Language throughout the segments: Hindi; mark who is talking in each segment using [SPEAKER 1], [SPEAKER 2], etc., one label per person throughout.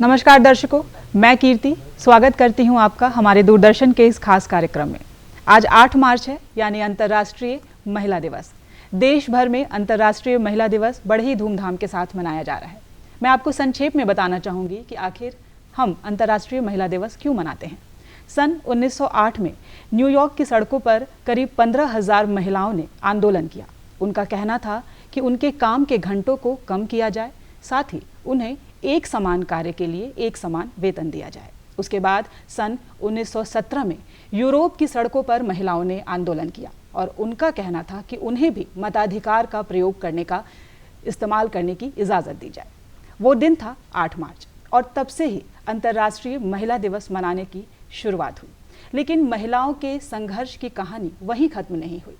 [SPEAKER 1] नमस्कार दर्शकों, मैं कीर्ति स्वागत करती हूं आपका हमारे दूरदर्शन के इस खास कार्यक्रम में। आज 8 मार्च है, यानी अंतर्राष्ट्रीय महिला दिवस। देश भर में अंतर्राष्ट्रीय महिला दिवस बड़े ही धूमधाम के साथ मनाया जा रहा है। मैं आपको संक्षेप में बताना चाहूँगी कि आखिर हम अंतर्राष्ट्रीय महिला दिवस क्यों मनाते हैं। सन 1908 में न्यूयॉर्क की सड़कों पर करीब 15,000 महिलाओं ने आंदोलन किया। उनका कहना था कि उनके काम के घंटों को कम किया जाए, साथ ही उन्हें एक समान कार्य के लिए एक समान वेतन दिया जाए। उसके बाद सन 1917 में यूरोप की सड़कों पर महिलाओं ने आंदोलन किया और उनका कहना था कि उन्हें भी मताधिकार का प्रयोग करने का इस्तेमाल करने की इजाज़त दी जाए। वो दिन था 8 मार्च और तब से ही अंतर्राष्ट्रीय महिला दिवस मनाने की शुरुआत हुई। लेकिन महिलाओं के संघर्ष की कहानी वहीं खत्म नहीं हुई।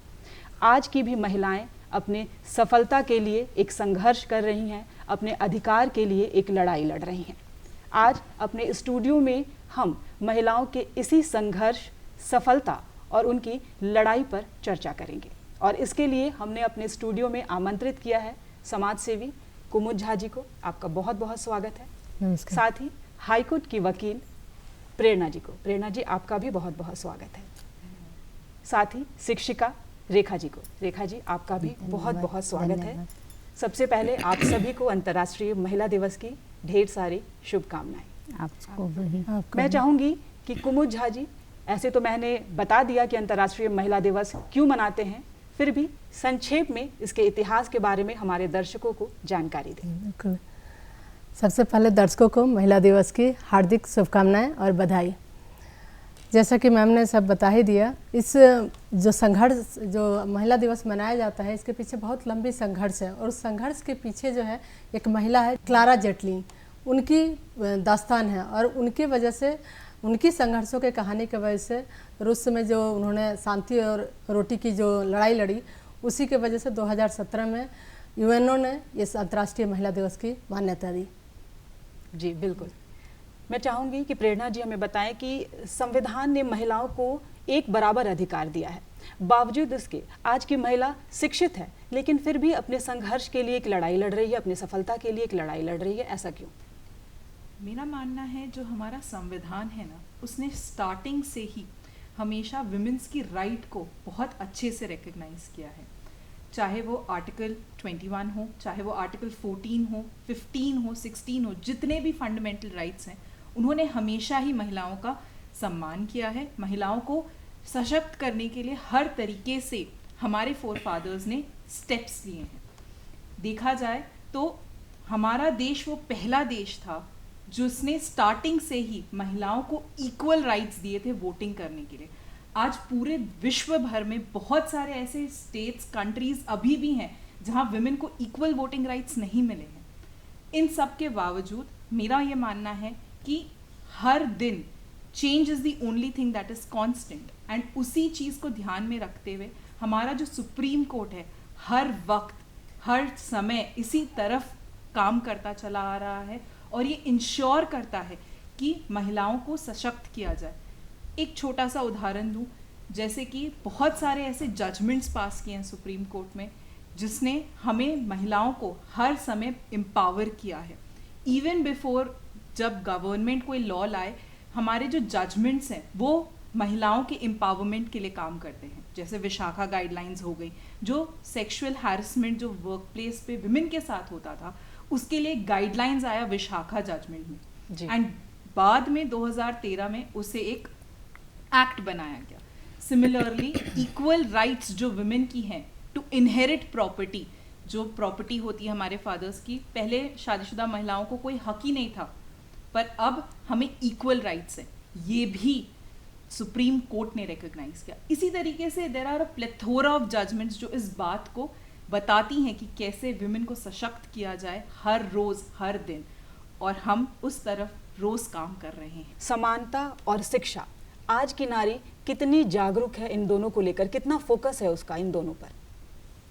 [SPEAKER 1] आज की भी महिलाएं अपने सफलता के लिए एक संघर्ष कर रही हैं, अपने अधिकार के लिए एक लड़ाई लड़ रही हैं। आज अपने स्टूडियो में हम महिलाओं के इसी संघर्ष, सफलता और उनकी लड़ाई पर चर्चा करेंगे और इसके लिए हमने अपने स्टूडियो में आमंत्रित किया है समाज सेवी कुमुद झा जी को। आपका बहुत बहुत स्वागत है।
[SPEAKER 2] नमस्कार।
[SPEAKER 1] साथ ही हाईकोर्ट की वकील प्रेरणा जी को। प्रेरणा जी, आपका भी बहुत बहुत स्वागत है। साथ ही शिक्षिका रेखा जी को। रेखा जी, आपका भी बहुत बहुत स्वागत है। सबसे पहले आप सभी को अंतर्राष्ट्रीय महिला दिवस की ढेर सारी शुभकामनाएं।
[SPEAKER 2] आपको भी।
[SPEAKER 1] मैं चाहूंगी कि कुमुद झा जी, ऐसे तो मैंने बता दिया कि अंतर्राष्ट्रीय महिला दिवस क्यों मनाते हैं, फिर भी संक्षेप में इसके इतिहास के बारे में हमारे दर्शकों को जानकारी दें।
[SPEAKER 2] बिल्कुल। सबसे पहले दर्शकों को महिला दिवस की हार्दिक शुभकामनाएं और बधाई। जैसा कि मैम ने सब बता ही दिया, इस जो संघर्ष जो महिला दिवस मनाया जाता है, इसके पीछे बहुत लंबी संघर्ष है और उस संघर्ष के पीछे जो है एक महिला है, क्लारा जेटलिन। उनकी दास्तान है और उनकी वजह से, उनकी संघर्षों के कहानी की वजह से रूस में जो उन्होंने शांति और रोटी की जो लड़ाई लड़ी, उसी के वजह से 2017 में यूएनओ ने इस अंतर्राष्ट्रीय महिला दिवस की मान्यता दी।
[SPEAKER 1] जी बिल्कुल। मैं चाहूँगी कि प्रेरणा जी हमें बताएं कि संविधान ने महिलाओं को एक बराबर अधिकार दिया है। बावजूद इसके आज की महिला शिक्षित है, लेकिन फिर भी अपने संघर्ष के लिए एक लड़ाई लड़ रही है, अपनी सफलता के लिए एक लड़ाई लड़ रही है। ऐसा क्यों?
[SPEAKER 3] मेरा मानना है जो हमारा संविधान है ना, उसने स्टार्टिंग से ही हमेशा विमेंस की राइट को बहुत अच्छे से रिकग्नाइज किया है। चाहे वो आर्टिकल 21 हो, चाहे वो आर्टिकल 14 हो, 15 हो, 16 हो, जितने भी फंडामेंटल राइट्स हैं, उन्होंने हमेशा ही महिलाओं का सम्मान किया है। महिलाओं को सशक्त करने के लिए हर तरीके से हमारे फोरफादर्स ने स्टेप्स लिए हैं। देखा जाए तो हमारा देश वो पहला देश था जिसने स्टार्टिंग से ही महिलाओं को इक्वल राइट्स दिए थे वोटिंग करने के लिए। आज पूरे विश्व भर में बहुत सारे ऐसे स्टेट्स, कंट्रीज अभी भी हैं जहां विमेन को इक्वल वोटिंग राइट्स नहीं मिले हैं। इन सब के बावजूद मेरा ये मानना है कि हर दिन change is the only thing that is constant, and उसी चीज़ को ध्यान में रखते हुए हमारा जो सुप्रीम कोर्ट है हर वक्त, हर समय इसी तरफ काम करता चला आ रहा है और ये इंश्योर करता है कि महिलाओं को सशक्त किया जाए। एक छोटा सा उदाहरण दूं, जैसे कि बहुत सारे ऐसे जजमेंट्स पास किए हैं सुप्रीम कोर्ट में जिसने हमें महिलाओं को हर समय एम्पावर किया है। इवन बिफोर जब गवर्नमेंट कोई लॉ लाए, हमारे जो जजमेंट्स हैं वो महिलाओं के एम्पावरमेंट के लिए काम करते हैं। जैसे विशाखा गाइडलाइंस हो गई, जो सेक्सुअल हैरेसमेंट जो वर्क प्लेस पे विमेन के साथ होता था, उसके लिए गाइडलाइंस आया विशाखा जजमेंट में, एंड बाद में 2013 में उसे एक एक्ट बनाया गया। सिमिलरली इक्वल राइट्स जो विमेन की हैं टू इनहेरिट प्रॉपर्टी, जो प्रॉपर्टी होती है हमारे फादर्स की, पहले शादीशुदा महिलाओं को कोई हक ही नहीं था, पर अब हमें इक्वल राइट्स है, ये भी सुप्रीम कोर्ट ने रिकॉग्नाइज किया। इसी तरीके से there are a plethora of judgements जो इस बात को बताती हैं कि कैसे विमेन को सशक्त किया जाए हर रोज, हर दिन, और हम उस तरफ रोज काम कर रहे हैं।
[SPEAKER 1] समानता और शिक्षा, आज की नारी कितनी जागरूक है इन दोनों को लेकर, कितना फोकस है उसका इन दोनों पर?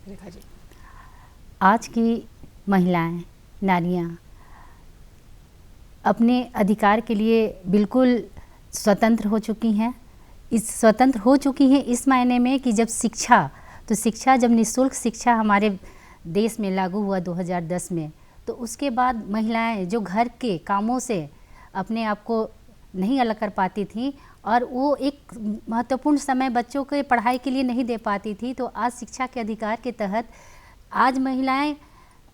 [SPEAKER 1] रेखा जी।
[SPEAKER 4] आज की महिलाएं, नारियां अपने अधिकार के लिए बिल्कुल स्वतंत्र हो चुकी हैं। स्वतंत्र हो चुकी हैं इस मायने में कि जब शिक्षा जब निःशुल्क शिक्षा हमारे देश में लागू हुआ 2010 में, तो उसके बाद महिलाएं जो घर के कामों से अपने आप को नहीं अलग कर पाती थी और वो एक महत्वपूर्ण समय बच्चों के पढ़ाई के लिए नहीं दे पाती थी। तो आज शिक्षा के अधिकार के तहत आज महिलाएं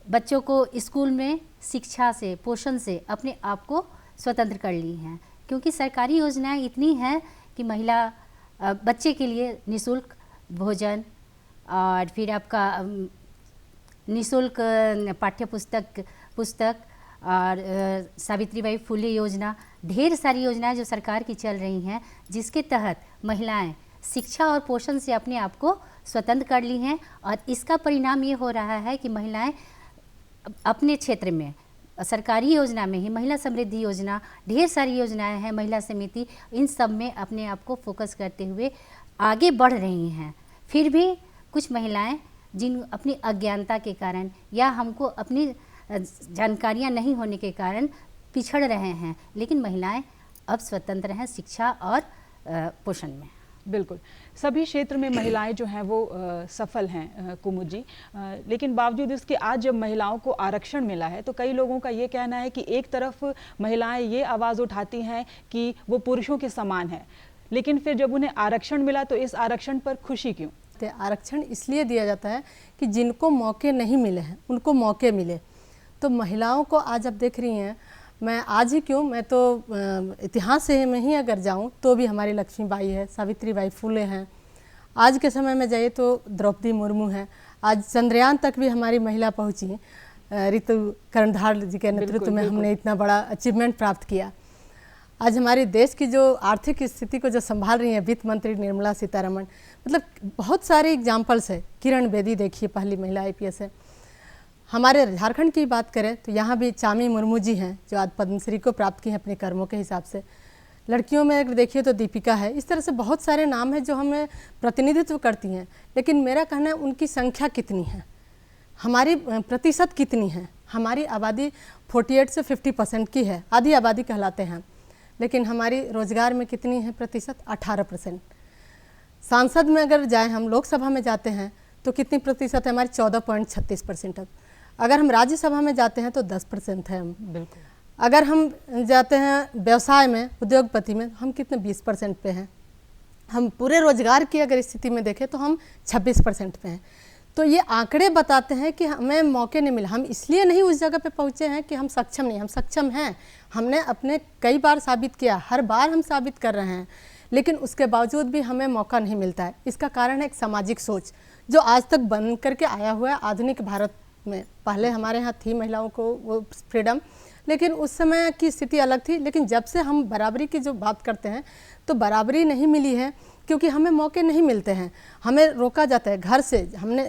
[SPEAKER 4] बच्चों को स्कूल में शिक्षा से, पोषण से अपने आप को स्वतंत्र कर ली हैं, क्योंकि सरकारी योजनाएं इतनी हैं कि महिला बच्चे के लिए निःशुल्क भोजन और फिर आपका निःशुल्क पाठ्य पुस्तक और सावित्रीबाई फुले योजना, ढेर सारी योजनाएं जो सरकार की चल रही हैं, जिसके तहत महिलाएं शिक्षा और पोषण से अपने आप को स्वतंत्र कर ली हैं। और इसका परिणाम ये हो रहा है कि महिलाएं अपने क्षेत्र में सरकारी योजना में ही, महिला समृद्धि योजना, ढेर सारी योजनाएं हैं, महिला समिति, इन सब में अपने आप को फोकस करते हुए आगे बढ़ रही हैं। फिर भी कुछ महिलाएं जिन अपनी अज्ञानता के कारण या हमको अपनी जानकारियां नहीं होने के कारण पिछड़ रहे हैं, लेकिन महिलाएं अब स्वतंत्र हैं शिक्षा और पोषण में।
[SPEAKER 1] बिल्कुल, सभी क्षेत्र में महिलाएं जो हैं वो सफल हैं कुमुद जी, लेकिन बावजूद इसके आज जब महिलाओं को आरक्षण मिला है तो कई लोगों का ये कहना है कि एक तरफ महिलाएं ये आवाज़ उठाती हैं कि वो पुरुषों के समान है, लेकिन फिर जब उन्हें आरक्षण मिला तो इस आरक्षण पर खुशी क्यों?
[SPEAKER 2] आरक्षण इसलिए दिया जाता है कि जिनको मौके नहीं मिले हैं उनको मौके मिले। तो महिलाओं को आज आप देख रही हैं, मैं आज ही क्यों, मैं तो इतिहास से में ही अगर जाऊं तो भी हमारी लक्ष्मीबाई है, सावित्रीबाई फुले हैं, आज के समय में जाइए तो द्रौपदी मुर्मू हैं, आज चंद्रयान तक भी हमारी महिला पहुंची, ऋतु कर्णधार जी के नेतृत्व में हमने इतना बड़ा अचीवमेंट प्राप्त किया। आज हमारे देश की जो आर्थिक स्थिति को जो संभाल रही है वित्त मंत्री निर्मला सीतारमण, मतलब बहुत सारे एग्जाम्पल्स है। किरण बेदी देखिए, पहली महिला IPS है। हमारे झारखंड की बात करें तो यहाँ भी चामी मुर्मू जी हैं जो आज पद्मश्री को प्राप्त की हैं अपने कर्मों के हिसाब से। लड़कियों में अगर देखिए तो दीपिका है। इस तरह से बहुत सारे नाम हैं जो हमें प्रतिनिधित्व करती हैं, लेकिन मेरा कहना है उनकी संख्या कितनी है, हमारी प्रतिशत कितनी है। हमारी आबादी 48 से 50% की है, आधी आबादी कहलाते हैं, लेकिन हमारी रोजगार में कितनी है प्रतिशत? 18%। सांसद में अगर जाएं, हम लोकसभा में जाते हैं तो कितनी प्रतिशत है हमारी? 14.36%। अगर हम राज्यसभा में जाते हैं तो 10% है हम।
[SPEAKER 1] बिल्कुल।
[SPEAKER 2] अगर हम जाते हैं व्यवसाय में, उद्योगपति में, हम कितने 20% पे हैं। हम पूरे रोजगार की अगर स्थिति में देखें तो हम 26% पे हैं। तो ये आंकड़े बताते हैं कि हमें मौके नहीं मिले। हम इसलिए नहीं उस जगह पे पहुँचे हैं कि हम सक्षम नहीं, हम सक्षम हैं। हमने अपने कई बार साबित किया, हर बार हम साबित कर रहे हैं, लेकिन उसके बावजूद भी हमें मौका नहीं मिलता है। इसका कारण है एक सामाजिक सोच जो आज तक बन करके आया हुआ है आधुनिक भारत में। पहले हमारे यहाँ थी महिलाओं को वो फ्रीडम, लेकिन उस समय की स्थिति अलग थी। लेकिन जब से हम बराबरी की जो बात करते हैं तो बराबरी नहीं मिली है, क्योंकि हमें मौके नहीं मिलते हैं, हमें रोका जाता है घर से।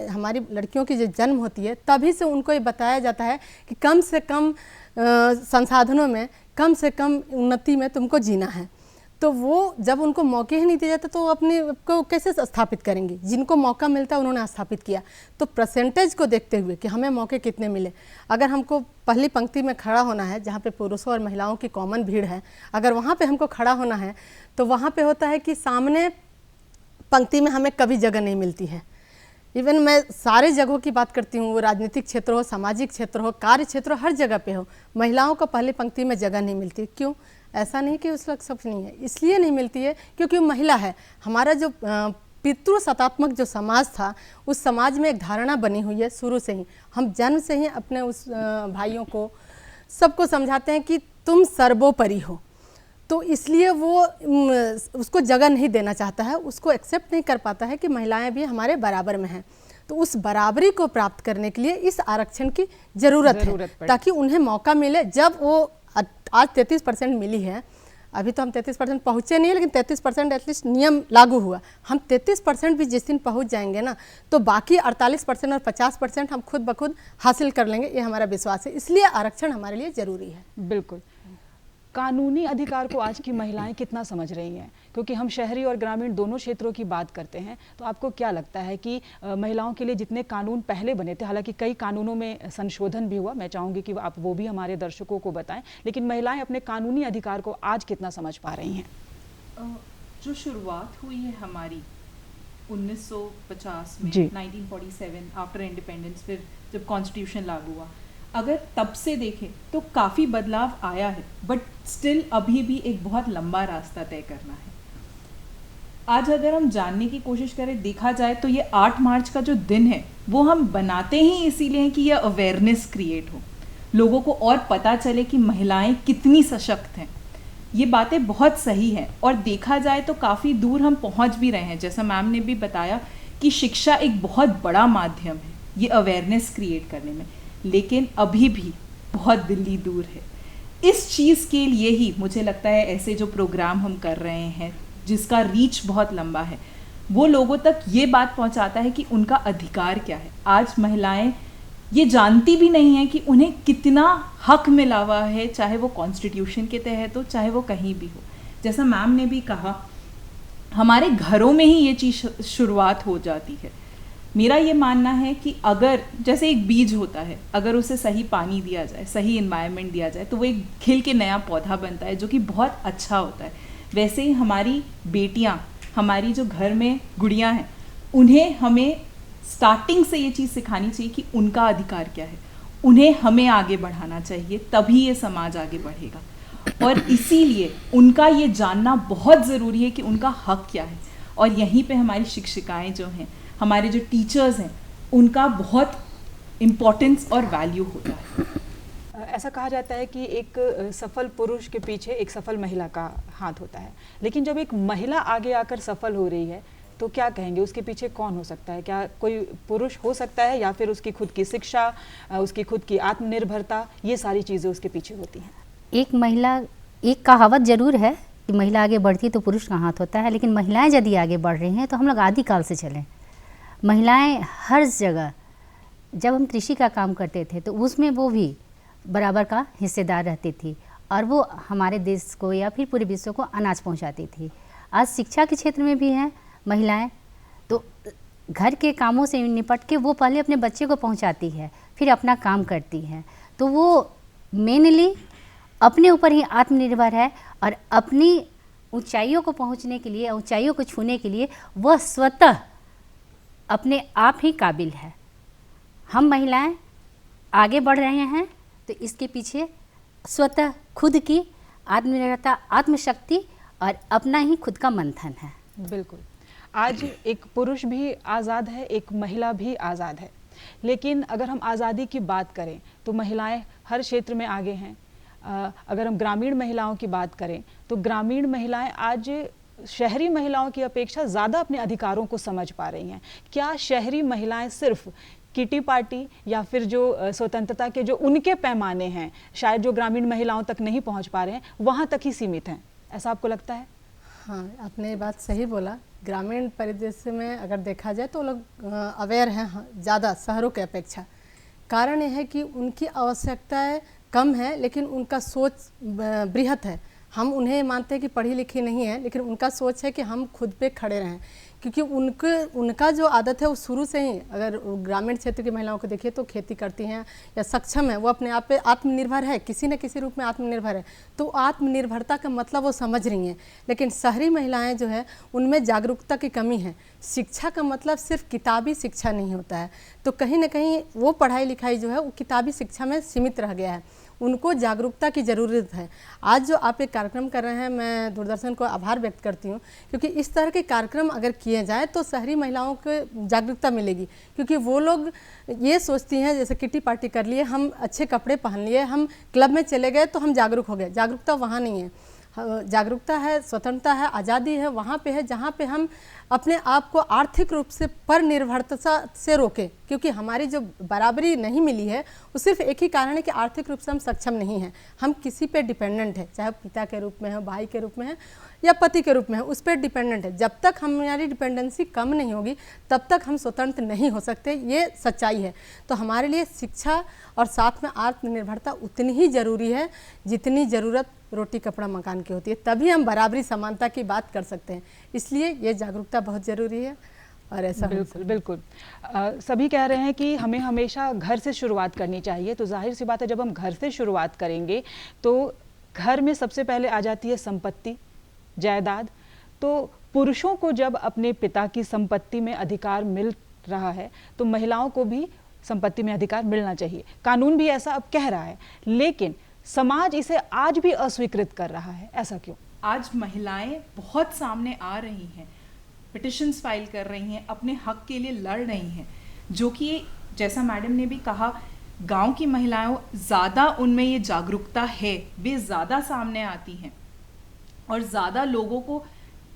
[SPEAKER 2] हमारी लड़कियों की जो जन्म होती है तभी से उनको ये बताया जाता है कि कम से कम संसाधनों में, कम से कम उन्नति में तुमको जीना है। तो वो जब उनको मौके ही नहीं दिए जाते तो वो अपने को कैसे स्थापित करेंगी? जिनको मौका मिलता है उन्होंने स्थापित किया। तो परसेंटेज को देखते हुए कि हमें मौके कितने मिले, अगर हमको पहली पंक्ति में खड़ा होना है जहाँ पे पुरुषों और महिलाओं की कॉमन भीड़ है, अगर वहाँ पे हमको खड़ा होना है तो वहाँ पे होता है कि सामने पंक्ति में हमें कभी जगह नहीं मिलती है। इवन मैं सारे जगहों की बात करती हूँ, वो राजनीतिक क्षेत्र हो, सामाजिक क्षेत्र हो, कार्य क्षेत्र हो, हर जगह पे हो, महिलाओं को पहली पंक्ति में जगह नहीं मिलती। क्यों? ऐसा नहीं कि उस वक्त सब नहीं है, इसलिए नहीं मिलती है क्योंकि वो महिला है। हमारा जो पितृसत्तात्मक जो समाज था, उस समाज में एक धारणा बनी हुई है शुरू से ही। हम जन्म से ही अपने उस भाइयों को सबको समझाते हैं कि तुम सर्वोपरि हो, तो इसलिए वो उसको जगह नहीं देना चाहता है, उसको एक्सेप्ट नहीं कर पाता है कि महिलाएं भी हमारे बराबर में हैं। तो उस बराबरी को प्राप्त करने के लिए इस आरक्षण की जरूरत है, ताकि उन्हें मौका मिले। जब वो आज 33% मिली है, अभी तो हम 33% पहुँचे नहीं, लेकिन 33% एटलीस्ट नियम लागू हुआ। हम 33% भी जिस दिन पहुँच जाएंगे ना, तो बाकी 48% और 50% हम खुद ब खुद हासिल कर लेंगे, ये हमारा विश्वास है। इसलिए आरक्षण हमारे लिए ज़रूरी है।
[SPEAKER 1] बिल्कुल। कानूनी अधिकार को आज की महिलाएं कितना समझ रही हैं? क्योंकि हम शहरी और ग्रामीण दोनों क्षेत्रों की बात करते हैं, तो आपको क्या लगता है कि महिलाओं के लिए जितने कानून पहले बने थे, हालांकि कई कानूनों में संशोधन भी हुआ, मैं चाहूँगी कि आप वो भी हमारे दर्शकों को बताएं, लेकिन महिलाएं अपने कानूनी अधिकार को आज कितना समझ पा रही हैं?
[SPEAKER 3] जो शुरुआत हुई है हमारी 1950 में, 1947 आफ्टर इंडिपेंडेंस, फिर जब कॉन्स्टिट्यूशन लागू हुआ, अगर तब से देखें तो काफ़ी बदलाव आया है, बट स्टिल अभी भी एक बहुत लंबा रास्ता तय करना है। आज अगर हम जानने की कोशिश करें, देखा जाए तो ये 8 मार्च का जो दिन है वो हम बनाते ही इसीलिए हैं कि यह अवेयरनेस क्रिएट हो, लोगों को और पता चले कि महिलाएं कितनी सशक्त हैं। ये बातें बहुत सही हैं और देखा जाए तो काफ़ी दूर हम पहुंच भी रहे हैं। जैसा मैम ने भी बताया कि शिक्षा एक बहुत बड़ा माध्यम है ये अवेयरनेस क्रिएट करने में, लेकिन अभी भी बहुत दिल्ली दूर है। इस चीज़ के लिए ही मुझे लगता है ऐसे जो प्रोग्राम हम कर रहे हैं जिसका रीच बहुत लंबा है, वो लोगों तक ये बात पहुंचाता है कि उनका अधिकार क्या है। आज महिलाएं ये जानती भी नहीं है कि उन्हें कितना हक मिला हुआ है, चाहे वो कॉन्स्टिट्यूशन के तहत हो, चाहे वो कहीं भी हो। जैसा मैम ने भी कहा, हमारे घरों में ही ये चीज़ शुरुआत हो जाती है। मेरा ये मानना है कि अगर जैसे एक बीज होता है, अगर उसे सही पानी दिया जाए, सही इन्वायरमेंट दिया जाए, तो वो एक खिल के नया पौधा बनता है जो कि बहुत अच्छा होता है। वैसे ही हमारी बेटियां, हमारी जो घर में गुड़ियां हैं, उन्हें हमें स्टार्टिंग से ये चीज़ सिखानी चाहिए कि उनका अधिकार क्या है, उन्हें हमें आगे बढ़ाना चाहिए, तभी ये समाज आगे बढ़ेगा। और इसीलिए उनका ये जानना बहुत ज़रूरी है कि उनका हक क्या है। और यहीं पे हमारी शिक्षिकाएं जो हैं, हमारे जो टीचर्स हैं, उनका बहुत इम्पोर्टेंस और वैल्यू होता है।
[SPEAKER 1] ऐसा कहा जाता है कि एक सफल पुरुष के पीछे एक सफल महिला का हाथ होता है, लेकिन जब एक महिला आगे आकर सफल हो रही है तो क्या कहेंगे, उसके पीछे कौन हो सकता है? क्या कोई पुरुष हो सकता है, या फिर उसकी खुद की शिक्षा, उसकी खुद की आत्मनिर्भरता, ये सारी चीज़ें उसके पीछे होती हैं?
[SPEAKER 4] एक महिला, एक कहावत ज़रूर है कि महिला आगे बढ़ती है तो पुरुष का हाथ होता है, लेकिन महिलाएं यदि आगे बढ़ रही हैं तो हम लोग आदिकाल से चलें। महिलाएं हर जगह, जब हम कृषि का काम करते थे तो उसमें वो भी बराबर का हिस्सेदार रहती थी और वो हमारे देश को या फिर पूरे विश्व को अनाज पहुंचाती थी। आज शिक्षा के क्षेत्र में भी हैं महिलाएं, तो घर के कामों से निपट के वो पहले अपने बच्चे को पहुंचाती है, फिर अपना काम करती है। तो वो मेनली अपने ऊपर ही आत्मनिर्भर है और अपनी ऊंचाइयों को पहुंचने के लिए, ऊंचाइयों को छूने के लिए वह स्वतः अपने आप ही काबिल है। हम महिलाएं आगे बढ़ रहे हैं तो इसके पीछे स्वतः खुद की आत्मनिर्भरता, आत्मशक्ति और अपना ही खुद का मंथन है।
[SPEAKER 1] बिल्कुल। आज एक पुरुष भी आज़ाद है, एक महिला भी आज़ाद है, लेकिन अगर हम आज़ादी की बात करें तो महिलाएं हर क्षेत्र में आगे हैं। अगर हम ग्रामीण महिलाओं की बात करें तो ग्रामीण महिलाएं आज शहरी महिलाओं की अपेक्षा ज़्यादा अपने अधिकारों को समझ पा रही हैं। क्या शहरी महिलाएं सिर्फ किटी पार्टी या फिर जो स्वतंत्रता के जो उनके पैमाने हैं, शायद जो ग्रामीण महिलाओं तक नहीं पहुंच पा रहे हैं, वहां तक ही सीमित हैं? ऐसा आपको लगता है?
[SPEAKER 2] हाँ, आपने ये बात सही बोला। ग्रामीण परिदृश्य में अगर देखा जाए तो लोग अवेयर हैं ज़्यादा शहरों के अपेक्षा। कारण यह है कि उनकी आवश्यकताएं कम है, लेकिन उनका सोच बृहत है। हम उन्हें मानते हैं कि पढ़ी लिखी नहीं है, लेकिन उनका सोच है कि हम खुद पे खड़े रहें, क्योंकि उनका जो आदत है वो शुरू से ही, अगर ग्रामीण क्षेत्र की महिलाओं को देखिए तो खेती करती हैं या सक्षम है, वो अपने आप पे आत्मनिर्भर है, किसी न किसी रूप में आत्मनिर्भर है, तो आत्मनिर्भरता का मतलब वो समझ रही हैं। लेकिन शहरी महिलाएं जो है उनमें जागरूकता की कमी है। शिक्षा का मतलब सिर्फ किताबी शिक्षा नहीं होता है, तो कहीं ना कहीं वो पढ़ाई लिखाई जो है वो किताबी शिक्षा में सीमित रह गया है। उनको जागरूकता की ज़रूरत है। आज जो आप एक कार्यक्रम कर रहे हैं, मैं दूरदर्शन को आभार व्यक्त करती हूँ, क्योंकि इस तरह के कार्यक्रम अगर किए जाए तो शहरी महिलाओं को जागरूकता मिलेगी। क्योंकि वो लोग ये सोचती हैं, जैसे किटी पार्टी कर लिए, हम अच्छे कपड़े पहन लिए, हम क्लब में चले गए तो हम जागरूक हो गए। जागरूकता वहाँ नहीं है। जागरूकता है, स्वतंत्रता है, आज़ादी है वहाँ पे है जहाँ पे हम अपने आप को आर्थिक रूप से पर निर्भरता से रोकें। क्योंकि हमारी जो बराबरी नहीं मिली है वो सिर्फ एक ही कारण है कि आर्थिक रूप से हम सक्षम नहीं हैं। हम किसी पे डिपेंडेंट है, चाहे पिता के रूप में है, भाई के रूप में है या पति के रूप में है, उस पर डिपेंडेंट है। जब तक हमारी डिपेंडेंसी कम नहीं होगी तब तक हम स्वतंत्र नहीं हो सकते, ये सच्चाई है। तो हमारे लिए शिक्षा और साथ में आत्मनिर्भरता उतनी ही ज़रूरी है जितनी ज़रूरत रोटी कपड़ा मकान की होती है। तभी हम बराबरी समानता की बात कर सकते हैं। इसलिए ये जागरूकता बहुत ज़रूरी है। और ऐसा
[SPEAKER 1] बिल्कुल बिल्कुल सभी कह रहे हैं कि हमें हमेशा घर से शुरुआत करनी चाहिए। तो जाहिर सी बात है, जब हम घर से शुरुआत करेंगे तो घर में सबसे पहले आ जाती है संपत्ति, जायदाद। तो पुरुषों को जब अपने पिता की संपत्ति में अधिकार मिल रहा है तो महिलाओं को भी संपत्ति में अधिकार मिलना चाहिए, कानून भी ऐसा अब कह रहा है, लेकिन समाज इसे आज भी अस्वीकृत कर रहा है, ऐसा क्यों?
[SPEAKER 3] आज महिलाएं बहुत सामने आ रही हैं, पिटिशंस फाइल कर रही हैं, अपने हक के लिए लड़ रही हैं, जो कि जैसा मैडम ने भी कहा, गांव की महिलाओं ज़्यादा उनमें ये जागरूकता है, वे ज़्यादा सामने आती हैं और ज़्यादा लोगों को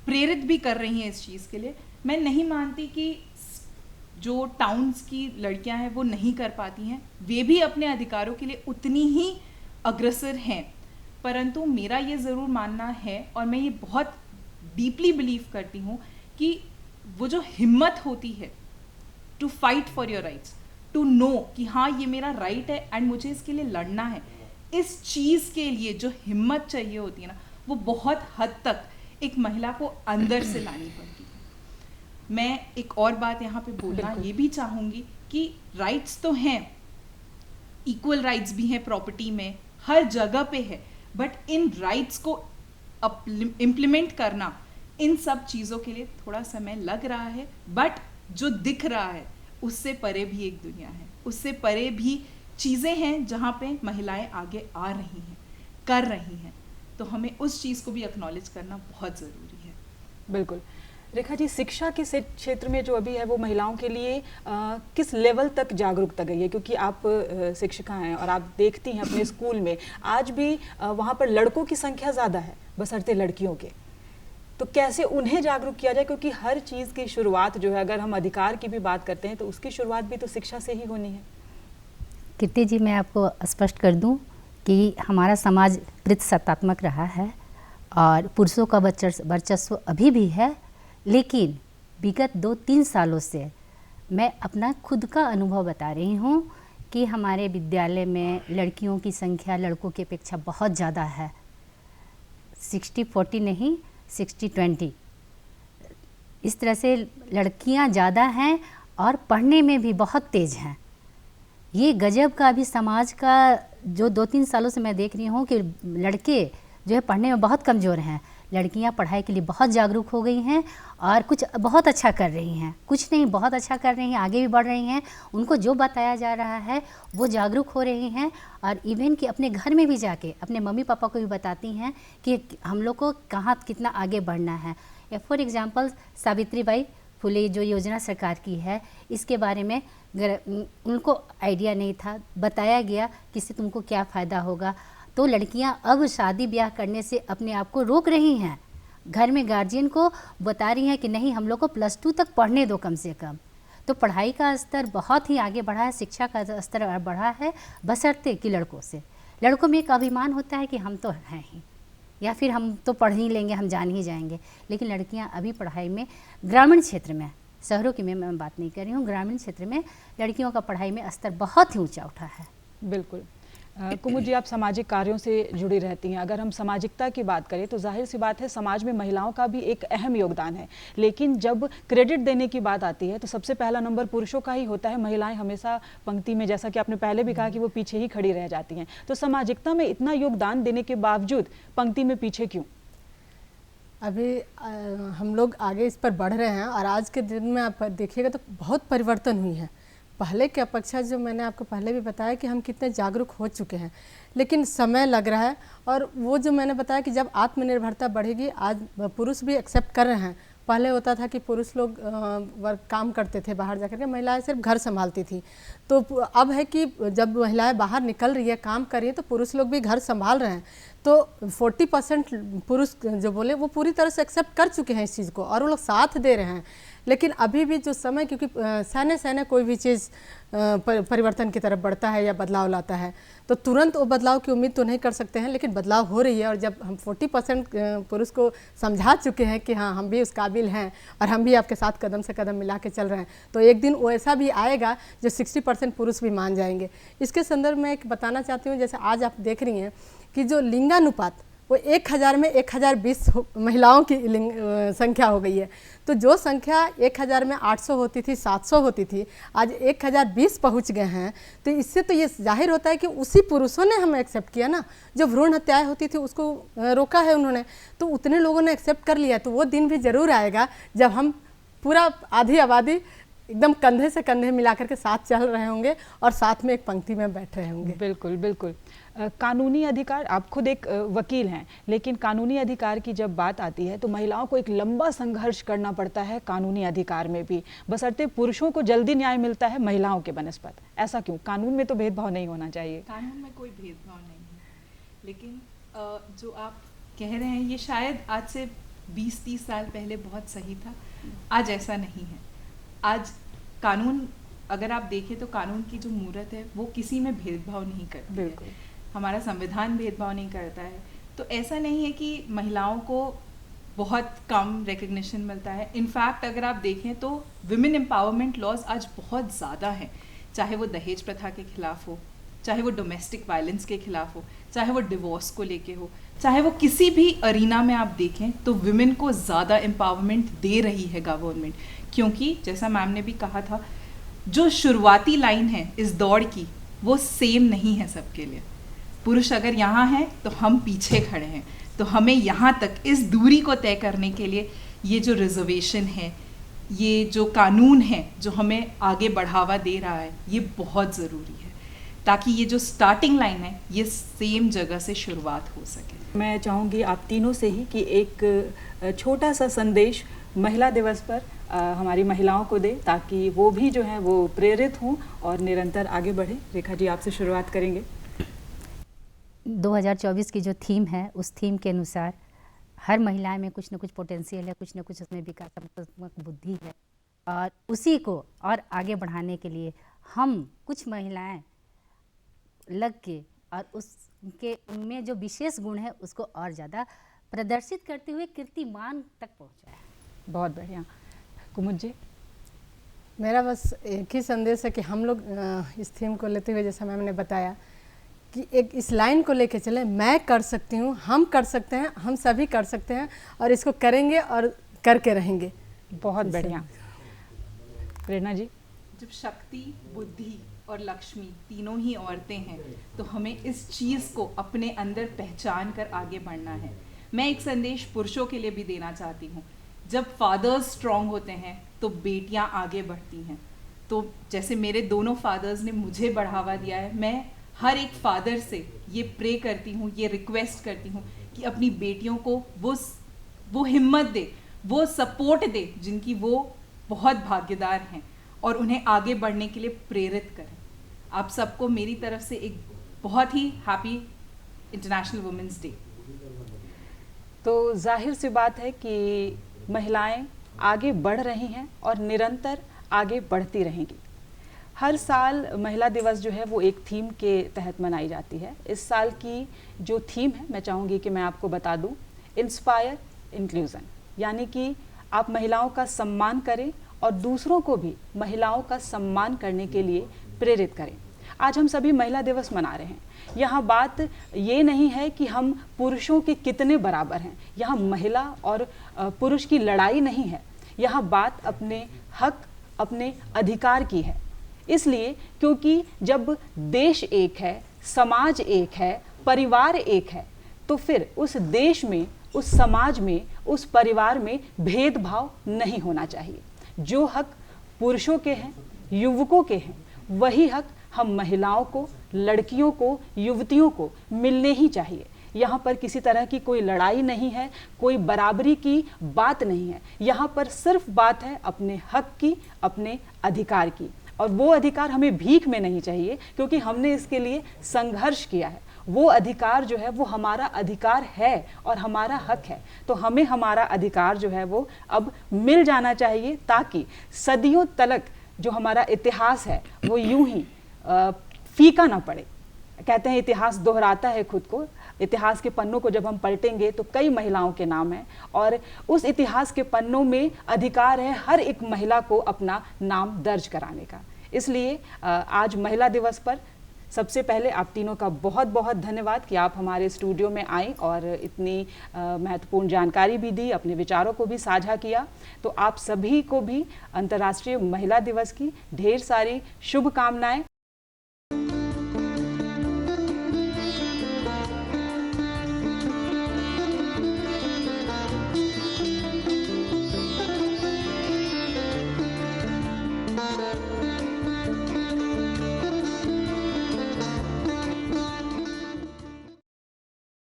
[SPEAKER 3] प्रेरित भी कर रही हैं इस चीज़ के लिए। मैं नहीं मानती कि जो टाउन्स की लड़कियां हैं वो नहीं कर पाती हैं, वे भी अपने अधिकारों के लिए उतनी ही अग्रसर हैं, परंतु मेरा ये ज़रूर मानना है और मैं ये बहुत डीपली बिलीव करती हूँ कि वो जो हिम्मत होती है to fight for your rights, to know कि हाँ ये मेरा राइट है एंड मुझे इसके लिए लड़ना है, इस चीज़ के लिए जो हिम्मत चाहिए होती है ना, वो बहुत हद तक एक महिला को अंदर से लानी पड़ती है। मैं एक और बात यहाँ पे बोलना ये भी चाहूँगी कि राइट्स तो हैं, इक्वल राइट्स भी हैं प्रॉपर्टी में, हर जगह पे है, बट इन राइट्स को इम्प्लीमेंट करना, इन सब चीज़ों के लिए थोड़ा समय लग रहा है, बट जो दिख रहा है उससे परे भी एक दुनिया है, उससे परे भी चीज़ें हैं जहाँ पे महिलाएं आगे आ रही हैं, कर रही हैं, तो हमें उस चीज़ को भी एक्नॉलेज करना बहुत ज़रूरी है।
[SPEAKER 1] बिल्कुल। रेखा जी, शिक्षा के क्षेत्र में जो अभी है वो महिलाओं के लिए किस लेवल तक जागरूकता गई है? क्योंकि आप शिक्षिका हैं और आप देखती हैं अपने स्कूल में आज भी वहाँ पर लड़कों की संख्या ज़्यादा है बशर्ते लड़कियों के, तो कैसे उन्हें जागरूक किया जाए? क्योंकि हर चीज़ की शुरुआत जो है, अगर हम अधिकार की भी बात करते हैं तो उसकी शुरुआत भी तो शिक्षा से ही होनी है।
[SPEAKER 4] कीर्ति जी, मैं आपको स्पष्ट कर दूं कि हमारा समाज प्रतिसत्तात्मक रहा है और पुरुषों का वर्चस्व अभी भी है, लेकिन विगत 2-3 सालों से मैं अपना खुद का अनुभव बता रही हूँ कि हमारे विद्यालय में लड़कियों की संख्या लड़कों की अपेक्षा बहुत ज़्यादा है। 60-40 नहीं, 60-20, इस तरह से लड़कियां ज़्यादा हैं और पढ़ने में भी बहुत तेज़ हैं। ये गजब का अभी समाज का जो 2-3 सालों से मैं देख रही हूँ कि लड़के जो है पढ़ने में बहुत कमज़ोर हैं, लड़कियां पढ़ाई के लिए बहुत जागरूक हो गई हैं और कुछ बहुत अच्छा कर रही हैं, कुछ नहीं बहुत अच्छा कर रही हैं, आगे भी बढ़ रही हैं। उनको जो बताया जा रहा है वो जागरूक हो रही हैं और इवन कि अपने घर में भी जाके अपने मम्मी पापा को भी बताती हैं कि हम लोग को कहाँ कितना आगे बढ़ना है। फॉर एग्ज़ाम्पल सावित्रीबाई फुले जो योजना सरकार की है, इसके बारे में उनको आइडिया नहीं था, बताया गया कि इससे तुमको क्या फ़ायदा होगा, तो लड़कियां अब शादी ब्याह करने से अपने आप को रोक रही हैं। घर में गार्जियन को बता रही हैं कि नहीं, हम लोग को +2 तक पढ़ने दो कम से कम। तो पढ़ाई का स्तर बहुत ही आगे बढ़ा है, शिक्षा का स्तर बढ़ा है, बशर्ते कि लड़कों से। लड़कों में एक अभिमान होता है कि हम तो हैं ही, या फिर हम तो पढ़ ही लेंगे, हम जान ही जाएंगे, लेकिन लड़कियां अभी पढ़ाई में ग्रामीण क्षेत्र में, शहरों की मैं बात नहीं कर रही हूँ, ग्रामीण क्षेत्र में लड़कियों का पढ़ाई में स्तर बहुत ही ऊँचा उठा है।
[SPEAKER 1] बिल्कुल। कुमुद जी, आप सामाजिक कार्यों से जुड़ी रहती हैं। अगर हम सामाजिकता की बात करें तो जाहिर सी बात है समाज में महिलाओं का भी एक अहम योगदान है, लेकिन जब क्रेडिट देने की बात आती है तो सबसे पहला नंबर पुरुषों का ही होता है। महिलाएं हमेशा पंक्ति में, जैसा कि आपने पहले भी कहा, कि वो पीछे ही खड़ी रह जाती हैं। तो सामाजिकता में इतना योगदान देने के बावजूद पंक्ति में पीछे क्यों?
[SPEAKER 2] अभी हम लोग आगे इस पर बढ़ रहे हैं और आज के दिन में आप देखिएगा तो बहुत परिवर्तन हुई है। पहले की अपेक्षा जो मैंने आपको पहले भी बताया कि हम कितने जागरूक हो चुके हैं, लेकिन समय लग रहा है। और वो जो मैंने बताया कि जब आत्मनिर्भरता बढ़ेगी, आज पुरुष भी एक्सेप्ट कर रहे हैं। पहले होता था कि पुरुष लोग काम करते थे बाहर जाकर के, महिलाएं सिर्फ घर संभालती थी। तो अब है कि जब महिलाएं बाहर निकल रही है, काम कर रही है, तो पुरुष लोग भी घर संभाल रहे हैं। तो 40% पुरुष जो बोले वो पूरी तरह से एक्सेप्ट कर चुके हैं इस चीज़ को और वो लोग साथ दे रहे हैं। लेकिन अभी भी जो समय, क्योंकि सहने कोई भी चीज़ परिवर्तन की तरफ बढ़ता है या बदलाव लाता है, तो तुरंत वो बदलाव की उम्मीद तो नहीं कर सकते हैं, लेकिन बदलाव हो रही है। और जब हम 40% पुरुष को समझा चुके हैं कि हाँ हम भी उस काबिल हैं और हम भी आपके साथ कदम से कदम मिला के चल रहे हैं, तो एक दिन वो ऐसा भी आएगा जो 60% पुरुष भी मान जाएंगे। इसके संदर्भ में एक बताना चाहती हूँ, जैसे आज आप देख रही हैं कि जो लिंगानुपात वो 1000 में 1020 महिलाओं की संख्या हो गई है। तो जो संख्या 1000 में 800 होती थी, 700 होती थी, आज 1020 पहुंच गए हैं। तो इससे तो ये जाहिर होता है कि उसी पुरुषों ने हमें एक्सेप्ट किया ना। जो भ्रूण हत्याएं होती थी उसको रोका है उन्होंने, तो उतने लोगों ने एक्सेप्ट कर लिया। तो वो दिन भी ज़रूर आएगा जब हम पूरा आधी आबादी एकदम कंधे से कंधे मिलाकर के साथ चल रहे होंगे और साथ में एक पंक्ति में बैठ रहे होंगे।
[SPEAKER 1] बिल्कुल बिल्कुल। कानूनी अधिकार, आप खुद एक वकील हैं, लेकिन कानूनी अधिकार की जब बात आती है तो महिलाओं को एक लंबा संघर्ष करना पड़ता है कानूनी अधिकार में भी, बशर्ते पुरुषों को जल्दी न्याय मिलता है महिलाओं के बनस्पत। ऐसा क्यों? कानून में तो भेदभाव नहीं होना चाहिए।
[SPEAKER 3] कानून में कोई भेदभाव नहीं है, लेकिन जो आप कह रहे हैं ये शायद आज से 20-30 साल पहले बहुत सही था, आज ऐसा नहीं है। आज कानून अगर आप देखें तो कानून की जो मूरत है वो किसी में भेदभाव नहीं करती है। हमारा संविधान भेदभाव नहीं करता है। तो ऐसा नहीं है कि महिलाओं को बहुत कम रिकग्निशन मिलता है। इनफैक्ट अगर आप देखें तो विमेन एम्पावरमेंट लॉज आज बहुत ज़्यादा हैं, चाहे वो दहेज प्रथा के खिलाफ हो, चाहे वो डोमेस्टिक वायलेंस के खिलाफ हो, चाहे वो डिवोर्स को लेके हो, चाहे वो किसी भी अरीना में आप देखें तो विमेन को ज़्यादा एम्पावरमेंट दे रही है गवर्नमेंट। क्योंकि जैसा मैम ने भी कहा था, जो शुरुआती लाइन है इस दौड़ की वो सेम नहीं है सबके लिए। पुरुष अगर यहाँ हैं तो हम पीछे खड़े हैं, तो हमें यहाँ तक इस दूरी को तय करने के लिए ये जो रिजर्वेशन है, ये जो कानून है जो हमें आगे बढ़ावा दे रहा है, ये बहुत ज़रूरी है ताकि ये जो स्टार्टिंग लाइन है ये सेम जगह से शुरुआत हो सके।
[SPEAKER 1] मैं चाहूँगी आप तीनों से ही कि एक छोटा सा संदेश महिला दिवस पर हमारी महिलाओं को दे, ताकि वो भी जो है वो प्रेरित हों और निरंतर आगे बढ़े। रेखा जी, आपसे शुरुआत करेंगे।
[SPEAKER 4] 2024 की जो थीम है उस थीम के अनुसार हर महिला में कुछ न कुछ पोटेंशियल है, कुछ न कुछ उसमें विकासात्मक बुद्धि है, और उसी को और आगे बढ़ाने के लिए हम कुछ महिलाएं लग के और उसके उनमें जो विशेष गुण है उसको और ज़्यादा प्रदर्शित करते हुए कीर्तिमान तक पहुँचाए।
[SPEAKER 1] बहुत बढ़िया। कुमुद जी?
[SPEAKER 2] मेरा बस एक ही संदेश है कि हम लोग इस थीम को लेते हुए, जैसा मैम ने बताया, कि एक इस लाइन को लेके चले, मैं कर सकती हूँ, हम कर सकते हैं, हम सभी कर सकते हैं और इसको करेंगे और करके रहेंगे।
[SPEAKER 1] बहुत बढ़िया। प्रेरणा जी?
[SPEAKER 3] जब शक्ति, बुद्धि और लक्ष्मी तीनों ही औरतें हैं तो हमें इस चीज़ को अपने अंदर पहचान कर आगे बढ़ना है। मैं एक संदेश पुरुषों के लिए भी देना चाहती हूँ। जब फादर्स स्ट्रांग होते हैं तो बेटियाँ आगे बढ़ती हैं। तो जैसे मेरे दोनों फादर्स ने मुझे बढ़ावा दिया है, मैं हर एक फादर से ये प्रे करती हूँ, ये रिक्वेस्ट करती हूँ कि अपनी बेटियों को वो हिम्मत दे, वो सपोर्ट दे जिनकी वो बहुत भागीदार हैं, और उन्हें आगे बढ़ने के लिए प्रेरित करें। आप सबको मेरी तरफ से एक बहुत ही हैप्पी इंटरनेशनल वुमेन्स डे।
[SPEAKER 1] तो जाहिर सी बात है कि महिलाएं आगे बढ़ रही हैं और निरंतर आगे बढ़ती रहेंगी। हर साल महिला दिवस जो है वो एक थीम के तहत मनाई जाती है। इस साल की जो थीम है, मैं चाहूँगी कि मैं आपको बता दूँ, इंस्पायर इंक्लूजन, यानी कि आप महिलाओं का सम्मान करें और दूसरों को भी महिलाओं का सम्मान करने के लिए प्रेरित करें। आज हम सभी महिला दिवस मना रहे हैं। यहाँ बात ये नहीं है कि हम पुरुषों के कितने बराबर हैं, यहाँ महिला और पुरुष की लड़ाई नहीं है। यहाँ बात अपने हक, अपने अधिकार की है। इसलिए क्योंकि जब देश एक है, समाज एक है, परिवार एक है, तो फिर उस देश में, उस समाज में, उस परिवार में भेदभाव नहीं होना चाहिए। जो हक पुरुषों के हैं, युवकों के हैं, वही हक हम महिलाओं को, लड़कियों को, युवतियों को मिलने ही चाहिए। यहाँ पर किसी तरह की कोई लड़ाई नहीं है, कोई बराबरी की बात नहीं है। यहाँ पर सिर्फ बात है अपने हक की, अपने अधिकार की, और वो अधिकार हमें भीख में नहीं चाहिए, क्योंकि हमने इसके लिए संघर्ष किया है। वो अधिकार जो है वो हमारा अधिकार है और हमारा हक है। तो हमें हमारा अधिकार जो है वो अब मिल जाना चाहिए, ताकि सदियों तक जो हमारा इतिहास है वो यूं ही फीका ना पड़े। कहते हैं इतिहास दोहराता है खुद को। इतिहास के पन्नों को जब हम पलटेंगे तो कई महिलाओं के नाम हैं, और उस इतिहास के पन्नों में अधिकार है हर एक महिला को अपना नाम दर्ज कराने का। इसलिए आज महिला दिवस पर सबसे पहले आप तीनों का बहुत बहुत धन्यवाद कि आप हमारे स्टूडियो में आए और इतनी महत्वपूर्ण जानकारी भी दी, अपने विचारों को भी साझा किया। तो आप सभी को भी अंतर्राष्ट्रीय महिला दिवस की ढेर सारी शुभकामनाएं।